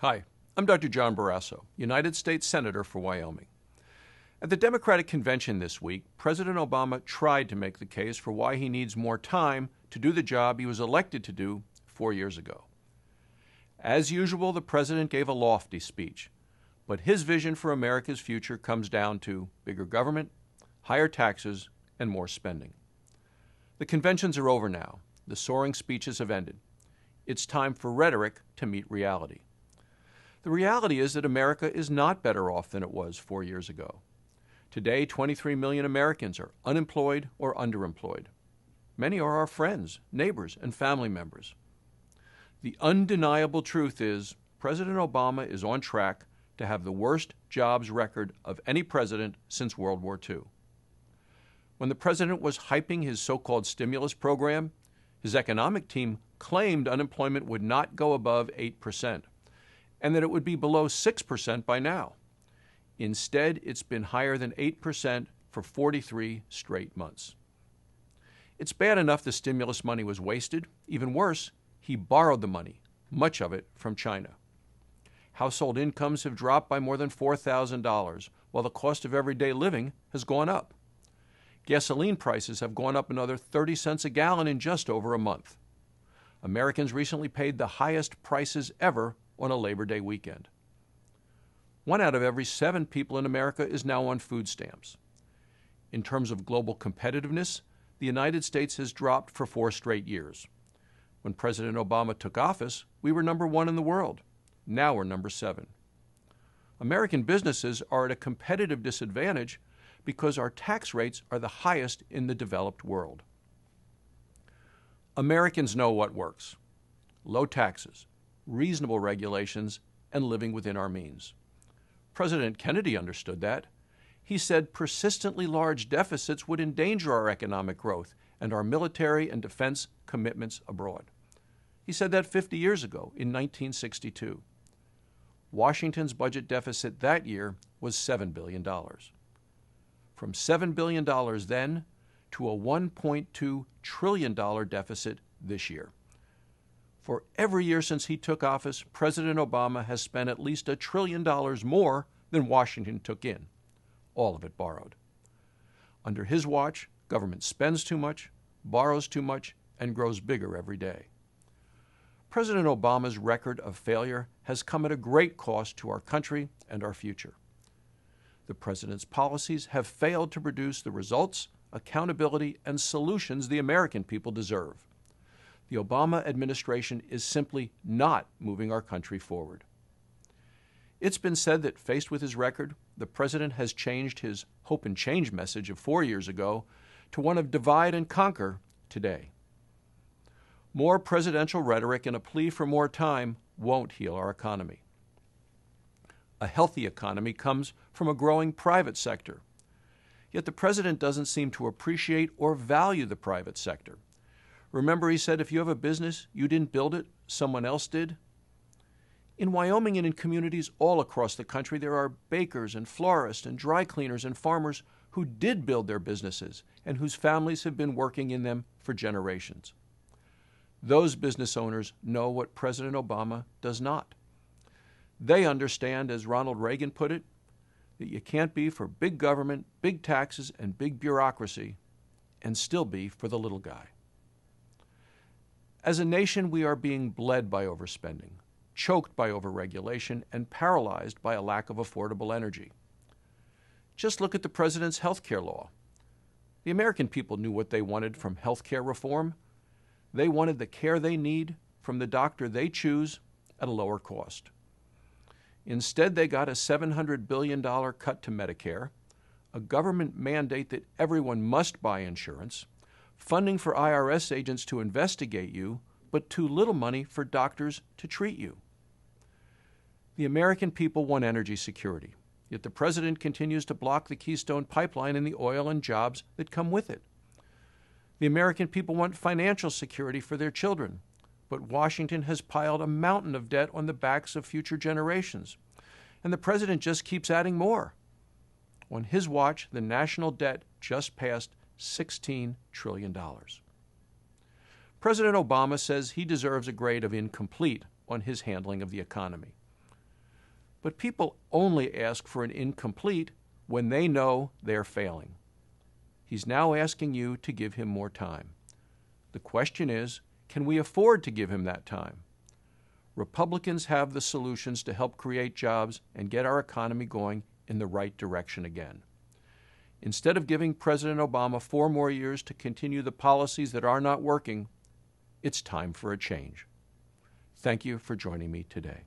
Hi, I'm Dr. John Barrasso, United States Senator for Wyoming. At the Democratic Convention this week, President Obama tried to make the case for why he needs more time to do the job he was elected to do 4 years ago. As usual, the president gave a lofty speech, but his vision for America's future comes down to bigger government, higher taxes, and more spending. The conventions are over now. The soaring speeches have ended. It's time for rhetoric to meet reality. The reality is that America is not better off than it was 4 years ago. Today, 23 million Americans are unemployed or underemployed. Many are our friends, neighbors, and family members. The undeniable truth is President Obama is on track to have the worst jobs record of any president since World War II. When the president was hyping his so-called stimulus program, his economic team claimed unemployment would not go above 8%. And that it would be below 6% by now. Instead, it's been higher than 8% for 43 straight months. It's bad enough the stimulus money was wasted. Even worse, he borrowed the money, much of it from China. Household incomes have dropped by more than $4,000, while the cost of everyday living has gone up. Gasoline prices have gone up another 30 cents a gallon in just over a month. Americans recently paid the highest prices ever on a Labor Day weekend. 1 out of every 7 people in America is now on food stamps. In terms of global competitiveness, the United States has dropped for 4 straight years. When President Obama took office, we were number 1 in the world. Now we're number 7. American businesses are at a competitive disadvantage because our tax rates are the highest in the developed world. Americans know what works: low taxes, reasonable regulations, and living within our means. President Kennedy understood that. He said persistently large deficits would endanger our economic growth and our military and defense commitments abroad. He said that 50 years ago, in 1962. Washington's budget deficit that year was $7 billion. From $7 billion then to a $1.2 trillion deficit this year. For every year since he took office, President Obama has spent at least $1 trillion more than Washington took in, all of it borrowed. Under his watch, government spends too much, borrows too much, and grows bigger every day. President Obama's record of failure has come at a great cost to our country and our future. The president's policies have failed to produce the results, accountability, and solutions the American people deserve. The Obama administration is simply not moving our country forward. It's been said that faced with his record, the president has changed his hope and change message of 4 years ago to one of divide and conquer today. More presidential rhetoric and a plea for more time won't heal our economy. A healthy economy comes from a growing private sector. Yet the president doesn't seem to appreciate or value the private sector. Remember, he said, if you have a business, you didn't build it, someone else did? In Wyoming and in communities all across the country, there are bakers and florists and dry cleaners and farmers who did build their businesses and whose families have been working in them for generations. Those business owners know what President Obama does not. They understand, as Ronald Reagan put it, that you can't be for big government, big taxes, and big bureaucracy and still be for the little guy. As a nation, we are being bled by overspending, choked by overregulation, and paralyzed by a lack of affordable energy. Just look at the president's health care law. The American people knew what they wanted from health care reform. They wanted the care they need from the doctor they choose at a lower cost. Instead, they got a $700 billion cut to Medicare, a government mandate that everyone must buy insurance, funding for IRS agents to investigate you, but too little money for doctors to treat you. The American people want energy security, yet the president continues to block the Keystone Pipeline and the oil and jobs that come with it. The American people want financial security for their children, but Washington has piled a mountain of debt on the backs of future generations, and the president just keeps adding more. On his watch, the national debt just passed $16 trillion. President Obama says he deserves a grade of incomplete on his handling of the economy. But people only ask for an incomplete when they know they're failing. He's now asking you to give him more time. The question is, can we afford to give him that time? Republicans have the solutions to help create jobs and get our economy going in the right direction again. Instead of giving President Obama 4 more years to continue the policies that are not working, it's time for a change. Thank you for joining me today.